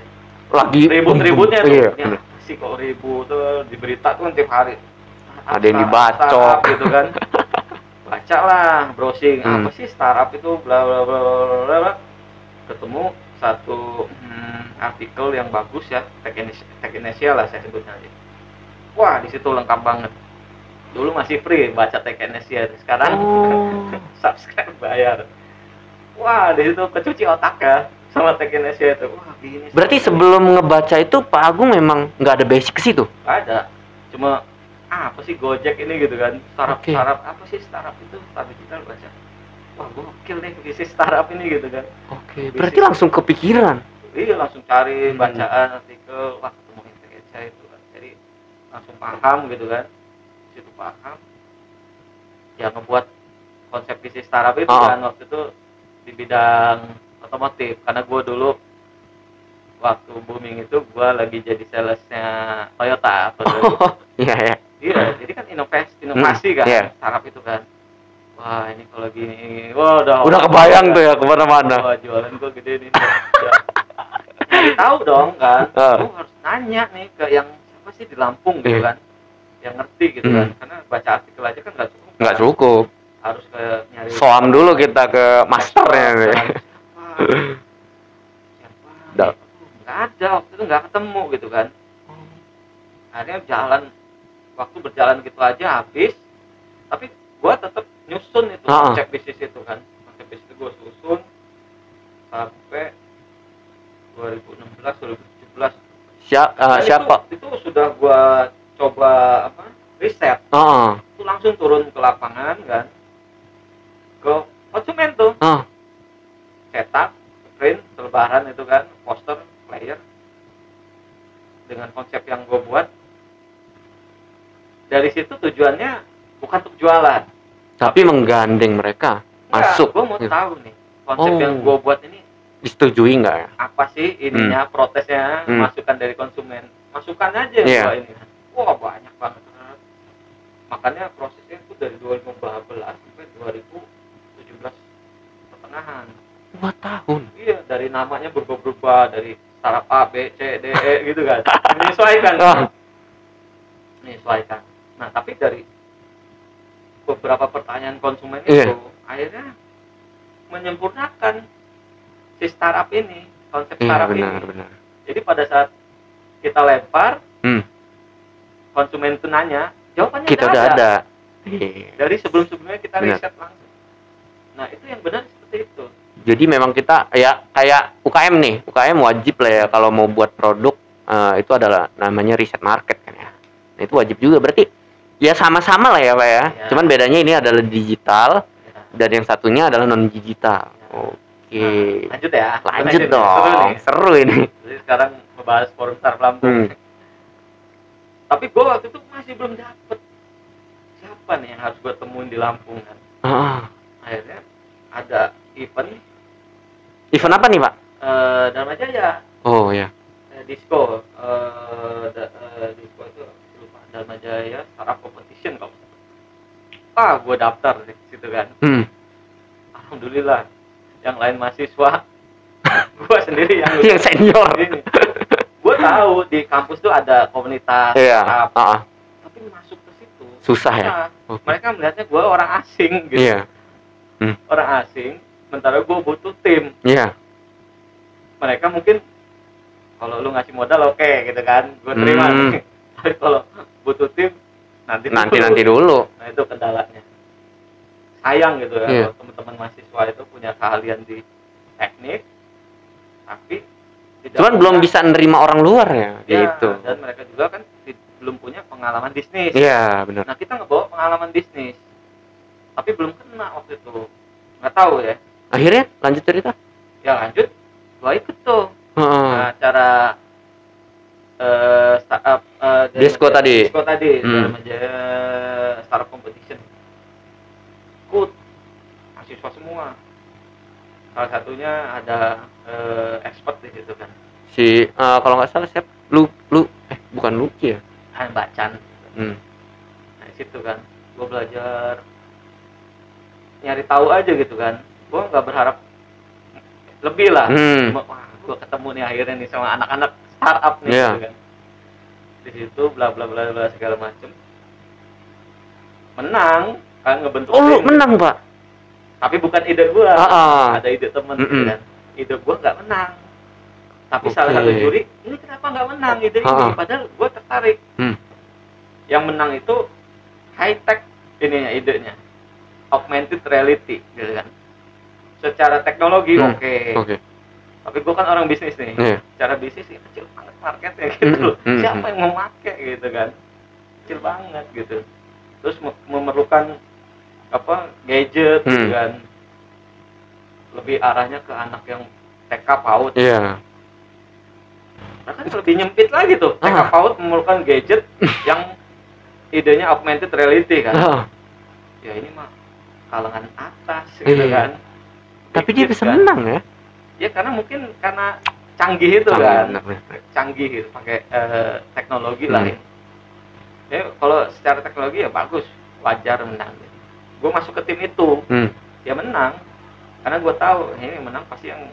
lagi ribut-ributnya tuh. Iya, Ya, sih kok ribut tuh di berita tuh tiap hari. Ada yang dibacok gitu kan. Bacalah, browsing apa sih startup itu bla bla bla bla. Ketemu satu artikel yang bagus ya, Tech Indonesia lah saya sebutnya aja. Wah, di situ lengkap banget. Dulu masih free baca Tech Indonesia, sekarang subscribe bayar. Wah, di situ kecuci otak ya sama Tech Indonesia itu. Wah, gini. Berarti sebelum ngebaca itu Pak Agung memang nggak ada basic ke situ? Ada. Cuma apa sih Gojek ini gitu kan? Startup apa sih startup itu? Startup digital baca. Wah, gokil nih isi startup ini gitu kan. Berarti langsung kepikiran. Iya, langsung cari bacaan artikel, wah ketemu Indonesia itu kan. Jadi langsung paham gitu kan. Situ paham. Ya ngebuat konsep bisnis startup itu kan waktu itu di bidang otomotif, karena gue dulu waktu booming itu gue lagi jadi salesnya Toyota. Iya, jadi kan inovasi kan, startup itu kan. Wah, ini kalau gini, wah udah kebayang tuh ya kemana-mana. Wah, jualan gue gede nih. Nyari tahu dong kan, gue harus nanya nih ke yang siapa sih di Lampung gitu kan, yang ngerti gitu kan, karena baca artikel aja kan nggak cukup. Harus ke nyari soam dulu kita ke masternya nih. Siapa? Nggak ada, waktu itu nggak ketemu gitu kan. Akhirnya waktu berjalan gitu aja habis, tapi gue tetap nyusun itu konsep bisnis itu kan. Konsep bisnis itu gue susun sampai 2016 2017. Siapa? Itu sudah gue coba riset. Itu langsung turun ke lapangan kan, ke konsumen tuh. Cetak, print, selebaran itu kan, poster, flyer, dengan konsep yang gue buat. Dari situ tujuannya bukan untuk jualan, tapi menggandeng mereka masuk. Gue mau tahu nih konsep yang gue buat ini disetujui nggak ya? Apa sih ininya, protesnya, masukan dari konsumen, masukan aja gua ini. Wah, banyak banget. Makanya prosesnya itu dari 2015 sampai 2017 pertengahan. 2 tahun. Iya, dari namanya berubah-ubah, dari startup A, B, C, D, E gitu kan. Menyesuaikan. Menyesuaikan. Nah, tapi dari beberapa pertanyaan konsumen itu akhirnya menyempurnakan si startup ini, konsep startup ini. Benar. Jadi pada saat kita lempar, konsumen itu nanya, jawabannya kita udah ada. Dari sebelum-sebelumnya kita riset langsung. Nah, itu yang benar seperti itu. Jadi memang kita ya kayak UKM nih, UKM wajib lah ya kalau mau buat produk itu adalah namanya riset market kan ya. Nah, itu wajib juga, berarti ya sama-sama lah ya Pak ya. Cuman bedanya ini adalah digital dan yang satunya adalah non digital. Oke. Lanjut ya. Lanjut dong. Seru ini. Jadi sekarang membahas forum startup Lampung. Tapi gue waktu itu masih belum dapet siapa nih yang harus gue temuin di Lampung kan. Akhirnya ada event apa nih Pak? Dharmajaya. Oh ya. Disco itu lupa, Dharmajaya Startup Competition kalau gue daftar di situ kan. Alhamdulillah, yang lain mahasiswa, gue sendiri yang senior. Gue tahu di kampus tuh ada komunitas startup, tapi masuk ke situ susah ya. Mereka melihatnya gue orang asing gitu. Orang asing, sementara gue butuh tim. Mereka mungkin kalau lu ngasih modal oke gitu kan, gue terima. Tapi kalau butuh tim nanti dulu. Nah, itu kendalanya. Sayang gitu ya, kalau teman-teman mahasiswa itu punya keahlian di teknik, tapi cuman belum bisa nerima orang luar ya gitu. Dan mereka juga kan belum punya pengalaman bisnis. Iya, benar. Nah, kita ngebawa pengalaman bisnis, tapi belum kena waktu itu. Nggak tahu ya. Akhirnya lanjut cerita? Ya lanjut, gua ikut tuh Heeh. Acara startup Disco tadi. dalam aja startup competition. Ikut mahasiswa semua. Salah satunya ada expert di situ kan. Si kalau nggak salah siapa? Bukan Lucky ya? Bacan. Nah, di situ kan gue belajar nyari tahu aja gitu kan. Gue nggak berharap lebih lah. Wah, gue ketemu nih akhirnya nih sama anak-anak startup nih gitu kan. Di situ bla bla bla bla segala macem. Menang kan, ngebentuk tim. Lu menang, Pak. Tapi bukan ide gue. Ada ide temen gitu kan. Ide gue nggak menang. Tapi salah satu juri, ini kenapa nggak menang ide ini? Padahal gue tertarik. Yang menang itu high tech ininya, idenya, augmented reality gitu kan. Secara teknologi oke. Tapi gue kan orang bisnis nih. Secara bisnis sih kecil banget marketnya gitu. Siapa yang mau pakai gitu kan? Kecil banget gitu. Terus memerlukan apa, gadget gitu kan. Lebih arahnya ke anak yang TK PAUD. Nah kan lebih nyempit lagi tuh. TK PAUD memerlukan gadget yang idenya augmented reality kan. Ya ini mah kalangan atas gitu kan. Tapi dia bisa menang ya? Ya karena mungkin karena canggih itu kan. Canggih gitu, pakai teknologi lah ya. Ya kalau secara teknologi ya bagus, wajar menang. Gue masuk ke tim itu, ya menang. Karena gue tahu ini menang pasti yang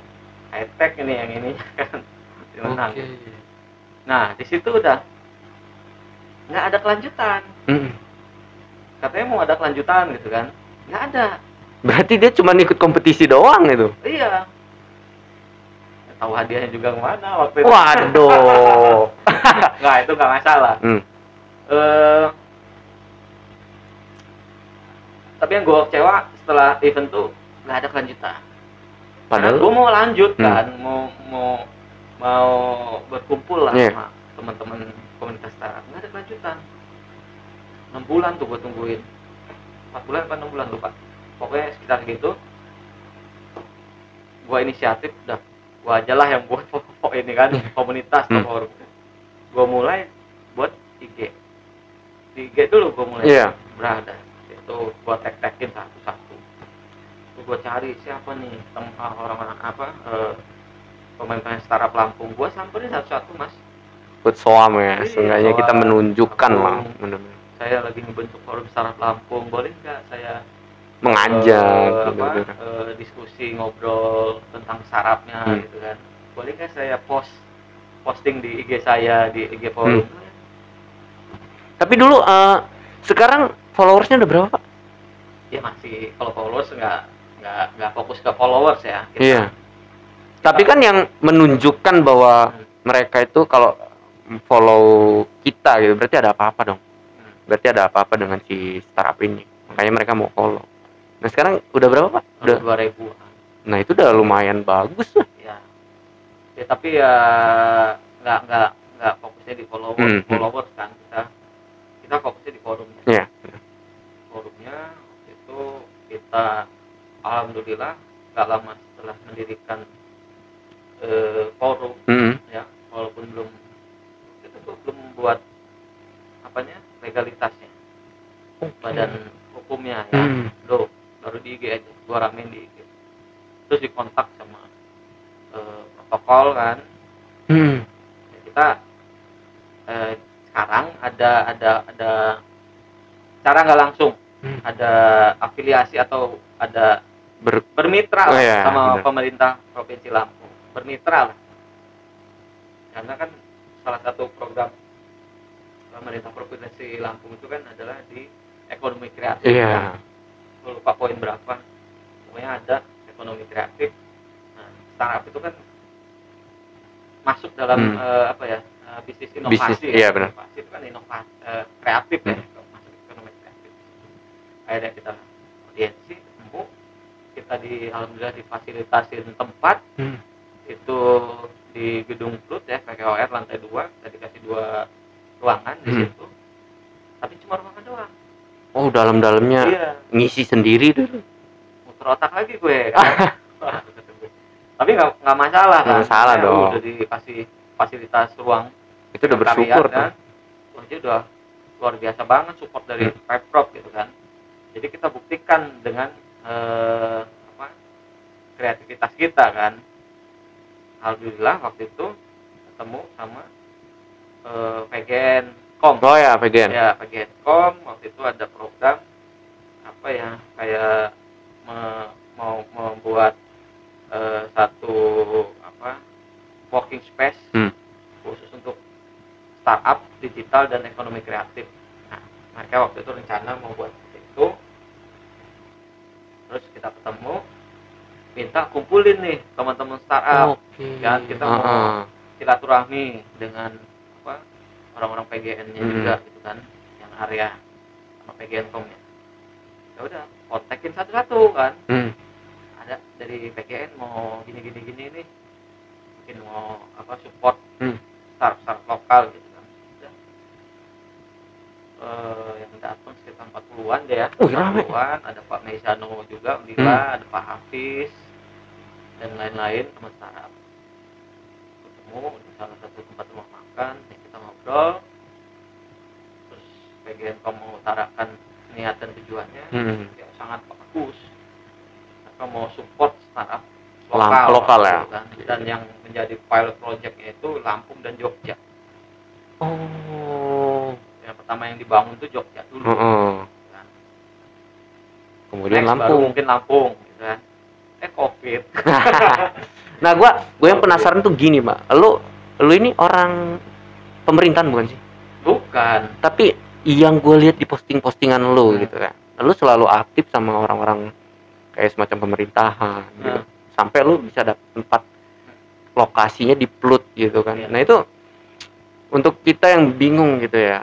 high tech ini, yang ini kan. Menang. Nah di situ udah nggak ada kelanjutan. Katanya mau ada kelanjutan gitu kan, nggak ada. Berarti dia cuma ikut kompetisi doang itu? Iya. Tahu hadiahnya juga kemana waktu itu? Waduh. Nggak, itu nggak masalah. Tapi yang gue kecewa setelah event tuh nggak ada kelanjutan. Padahal gue mau lanjut kan, mau berkumpul lah sama teman-teman komunitas startup. Nggak ada kelanjutan. 6 bulan tuh gue tungguin. 4 bulan apa 6 bulan lupa. Pokoknya sekitar gitu. Gue inisiatif, udah gue aja lah yang buat ini kan, komunitas atau forum. Gue mulai buat IG. Di IG dulu gue mulai berada. Itu gue tag-tagin satu-satu. Gue cari siapa nih orang-orang apa, pemain-pemain startup Lampung. Gue samperin satu-satu, Mas. Buat soam ya, seenggaknya kita menunjukkan lah. Saya lagi ngebentuk forum startup Lampung, boleh nggak saya mengajak diskusi, ngobrol tentang startupnya gitu kan? Boleh nggak saya posting di IG saya, di IG forum? Tapi dulu sekarang followersnya udah berapa, Pak? Ya masih, kalau followers nggak fokus ke followers ya. Tapi kan yang menunjukkan bahwa mereka itu kalau follow kita gitu, berarti ada apa-apa dong. Berarti ada apa-apa dengan si startup ini. Makanya mereka mau follow. Nah sekarang udah berapa, Pak? Udah 2.000-an. Nah itu udah lumayan bagus lah. Ya tapi ya nggak fokusnya di followers kan, kita fokusnya di forumnya. Forumnya itu kita alhamdulillah nggak lama setelah mendirikan forum, ya walaupun kita tuh belum buat apanya, legalitasnya, badan hukumnya ya, baru di IG aja, gua ramein di IG, terus dikontak sama protokol kan. Ya, kita sekarang ada cara nggak langsung, ada afiliasi atau ada bermitra sama pemerintah Provinsi Lampung, bermitra lah, karena kan salah satu program pemerintah Provinsi Lampung itu kan adalah di ekonomi kreatif. Lupa poin berapa, pokoknya ada ekonomi kreatif. Nah, startup itu kan masuk dalam bisnis inovasi. Inovasi itu kan inovasi kreatif ya, masuk ekonomi kreatif. Akhirnya kita audiensi, kita alhamdulillah difasilitasin tempat itu di gedung Flut ya, PKOR lantai 2, kita dikasih 2 ruangan di situ, tapi cuma ruangan doang. Oh, dalam-dalamnya ngisi sendiri dulu. Muter otak lagi gue. Tapi nggak masalah Nggak kan, masalah karena dong. udah dikasih fasilitas ruang Itu udah berkarya, bersyukur kan. tuh. Wah, dia udah luar biasa banget support dari Pemprov gitu kan. Jadi kita buktikan dengan apa, kreativitas kita kan. Alhamdulillah waktu itu ketemu sama PGN.com. Oh ya, PGN. Ya, PGN.com waktu itu ada program apa ya, kayak mau membuat satu apa, working space khusus untuk startup digital dan ekonomi kreatif. Nah, mereka waktu itu rencana mau buat itu. Terus kita ketemu, minta kumpulin nih teman-teman startup. Dan kita mau silaturahmi dengan apa, orang-orang PGN-nya juga gitu kan, yang area sama PGN.com ya. Ya udah, kontakin satu-satu kan. Ada dari PGN mau gini nih, mungkin mau apa, support startup lokal gitu kan. Udah. Yang datang sekitar 40-an deh ya. 40-an, ada Pak Meisano juga, ada Pak Hafiz dan lain-lain teman startup. Ketemu di salah satu tempat rumah makan, ya kita ngobrol. Terus PGN.com mengutarakan niat dan tujuannya ya sangat bagus. Mereka mau support startup lokal ya. kan? Dan yang menjadi pilot project-nya itu Lampung dan Jogja. Yang pertama yang dibangun itu Jogja dulu. Kan? Kemudian Next, Lampung. baru mungkin Lampung, gitu kan? COVID. Nah, gue yang penasaran tuh gini, Pak. Lu ini orang pemerintahan bukan sih? Bukan. Tapi yang gue lihat di posting-postingan lu gitu kan, lu selalu aktif sama orang-orang kayak semacam pemerintahan gitu. Sampai lu bisa dapet tempat lokasinya di Plut gitu kan. Nah itu untuk kita yang bingung gitu ya,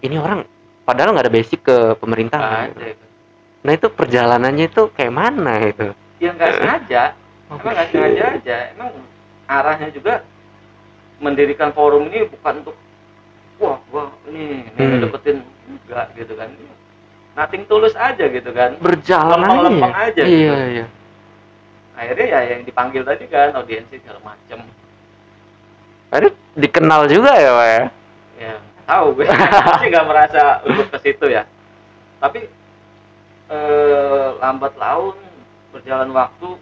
ini orang padahal nggak ada basic ke pemerintahan gitu. Nah itu perjalanannya itu kayak mana itu? Ya nggak sengaja, emang nggak sengaja aja. Emang arahnya juga mendirikan forum ini bukan untuk wah ini ngedeketin, enggak gitu kan. Nothing tulus aja gitu kan. Berjalan lempeng-lempeng aja gitu. Iya. Akhirnya ya yang dipanggil tadi kan, audiensi segala macem. Akhirnya dikenal juga ya, Pak ya? Ya, tahu gue sih nggak merasa untuk ke situ ya. Tapi lambat laun berjalan waktu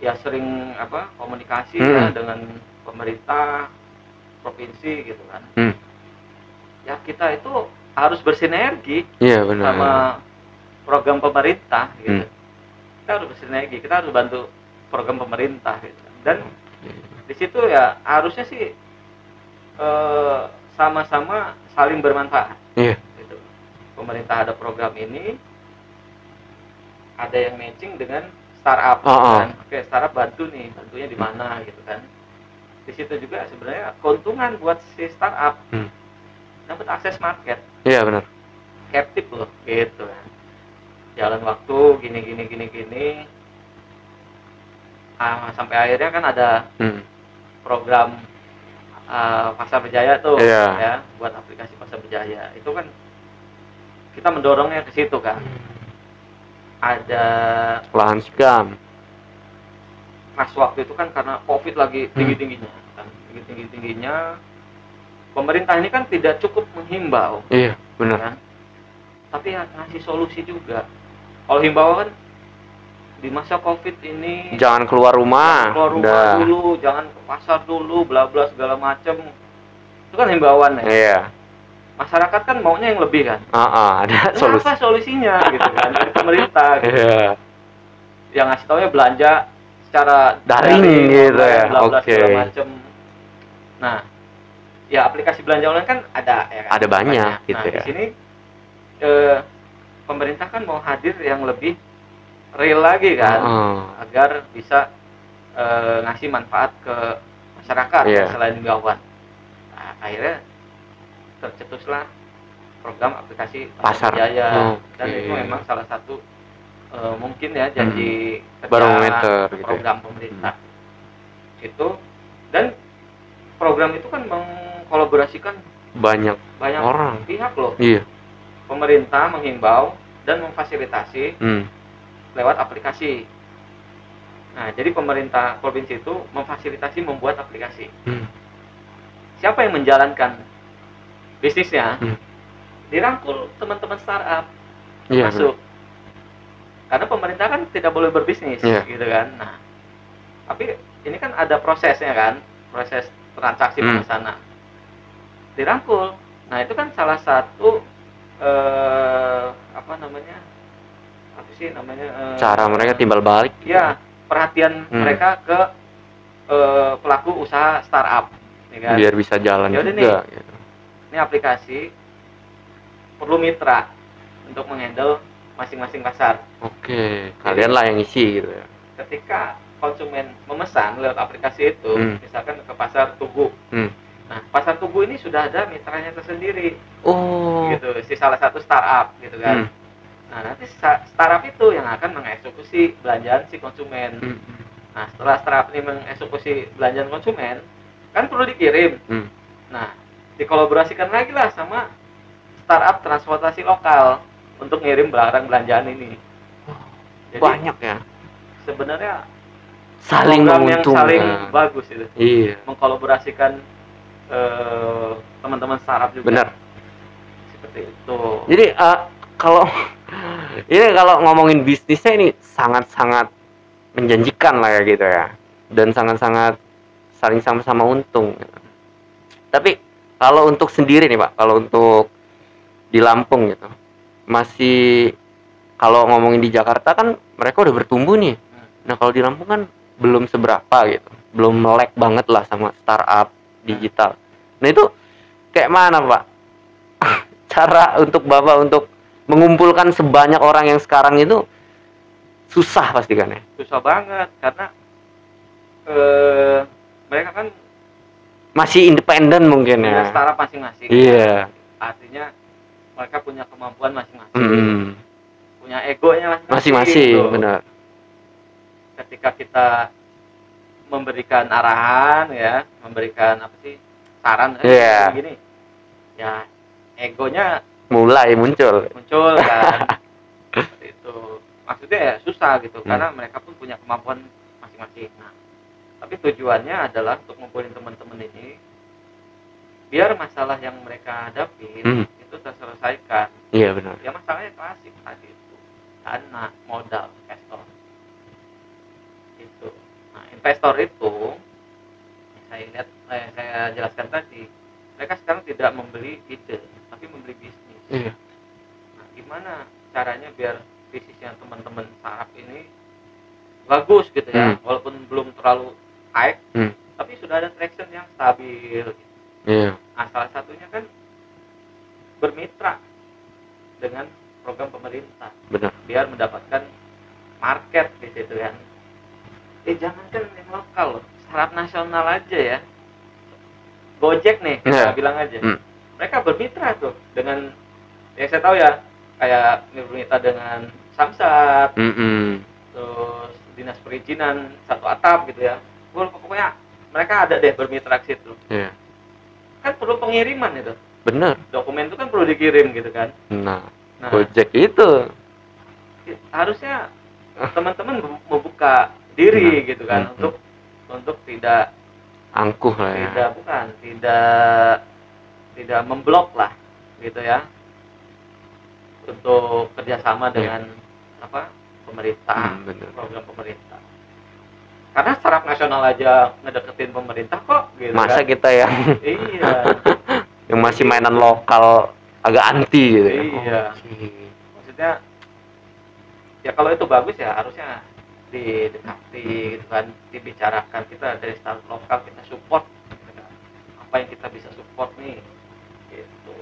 ya sering apa, komunikasi ya dengan pemerintah provinsi gitu kan. Ya kita itu harus bersinergi sama program pemerintah gitu. Kita harus bersinergi, kita harus bantu program pemerintah gitu. Dan di situ ya harusnya sih sama-sama saling bermanfaat. Gitu. Pemerintah ada program ini, ada yang matching dengan startup kan. Oke, startup bantunya di mana gitu kan. Di situ juga sebenarnya keuntungan buat si startup. Dapat akses market. Iya benar. Captive loh gitu kan. Jalan waktu gini. Sampai akhirnya kan ada program Pasar Berjaya tuh ya, buat aplikasi Pasar Berjaya. Itu kan kita mendorongnya ke situ kan. Ada lahan sigam. Pas waktu itu kan karena Covid lagi tinggi-tingginya kan. Tinggi-tingginya. Pemerintah ini kan tidak cukup menghimbau. Iya, benar. Kan? Tapi ya ngasih solusi juga. Kalau himbauan kan di masa Covid ini jangan keluar rumah dulu, jangan ke pasar dulu, bla bla segala macam. Itu kan himbauan ya. Iya. Masyarakat kan maunya yang lebih kan. Ada solusi. Apa solusinya gitu kan dari pemerintah. Gitu. Iya. Yang ngasih taunya belanja secara daring gitu ya. Bla bla segala macam. Nah, ya aplikasi belanja online kan ada ya kan. Ada banyak gitu ya. Di sini pemerintah kan mau hadir yang lebih real lagi kan, agar bisa ngasih manfaat ke masyarakat selain himbauan. Nah, akhirnya tercetuslah program aplikasi Pasar Berjaya. Dan itu memang salah satu mungkin ya janji barometer program gitu pemerintah. Itu dan program itu kan mengkolaborasikan banyak orang pihak loh. Iya. Pemerintah menghimbau dan memfasilitasi lewat aplikasi. Nah, jadi pemerintah provinsi itu memfasilitasi membuat aplikasi. Hmm. Siapa yang menjalankan bisnisnya? Hmm. Dirangkul teman-teman startup Iya, masuk. Karena pemerintah kan tidak boleh berbisnis, Iya. gitu kan. Nah, tapi ini kan ada prosesnya kan, proses transaksi pemesanan. Dirangkul. Nah, itu kan salah satu apa namanya? Apa sih namanya? Cara mereka timbal balik. Ya, perhatian mereka ke pelaku usaha startup, ya kan? Biar bisa jalan Yaudah juga. Nih, gitu. Ini aplikasi perlu mitra untuk menghandle masing-masing pasar. Oke, kalian lah yang isi gitu ya. Ketika konsumen memesan lewat aplikasi itu, misalkan ke pasar Tugu. Nah, pasar Tugu ini sudah ada mitranya tersendiri. Oh. Gitu, si salah satu startup gitu kan. Nah, nanti startup itu yang akan mengeksekusi belanjaan si konsumen. Nah, setelah startup ini mengeksekusi belanjaan konsumen, kan perlu dikirim. Nah, dikolaborasikan lagi lah sama startup transportasi lokal untuk ngirim barang belanjaan ini. Jadi, banyak ya. Sebenarnya saling menguntungkan, yang saling bagus itu. Iya. Mengkolaborasikan teman-teman startup juga. Benar. Seperti itu. Jadi kalau ini kalau ngomongin bisnisnya ini sangat-sangat menjanjikan lah ya gitu ya. Dan sangat-sangat saling sama-sama untung. Tapi kalau untuk sendiri nih Pak, kalau untuk di Lampung gitu, masih kalau ngomongin di Jakarta kan mereka udah bertumbuh nih. Nah kalau di Lampung kan belum seberapa gitu, belum melek banget lah sama startup digital. Nah itu kayak mana Pak? Cara untuk Bapak untuk mengumpulkan sebanyak orang yang sekarang itu susah pasti kan ya? Susah banget karena mereka kan masih independen mungkin ya. Startup masing-masing. Iya. Artinya mereka punya kemampuan masing-masing. Punya egonya masing-masing. Gitu. Benar. Ketika kita memberikan arahan ya, memberikan apa sih saran gini, ya egonya mulai muncul kan. Seperti itu. Maksudnya ya susah gitu karena mereka pun punya kemampuan masing-masing. Nah, tapi tujuannya adalah untuk ngumpulin teman-teman ini biar masalah yang mereka hadapin itu terselesaikan. Iya benar. Ya masalahnya klasik tadi itu dana, modal, investor. Itu. Nah, investor itu saya jelaskan tadi, mereka sekarang tidak membeli ide, tapi membeli bisnis. Iya. Nah, gimana caranya biar bisnisnya teman-teman startup ini bagus gitu ya, walaupun belum terlalu hype, tapi sudah ada traction yang stabil. Gitu. Iya. Nah, salah satunya kan bermitra dengan program pemerintah. Benar. Biar mendapatkan market di situ kan. Jangankan yang lokal loh, startup nasional aja ya. Gojek nih, kita bilang aja. Mereka bermitra tuh dengan, yang saya tahu ya, kayak bermitra dengan Samsat, terus dinas perizinan satu atap gitu ya. Pokoknya mereka ada deh bermitra ke situ. Iya. Kan perlu pengiriman itu. Benar. Dokumen itu kan perlu dikirim gitu kan. Nah Gojek itu harusnya teman-teman membuka diri gitu kan untuk tidak angkuh lah ya. Tidak memblok lah gitu ya. Untuk kerjasama dengan pemerintah, program pemerintah. Karena startup nasional aja ngedeketin pemerintah kok gitu. Masa kan? Kita yang iya. yang masih mainan lokal agak anti gitu. Iya. Maksudnya ya kalau itu bagus ya harusnya didekati gitu kan, dibicarakan. Kita dari startup lokal kita support gitu kan. Apa yang kita bisa support nih gitu.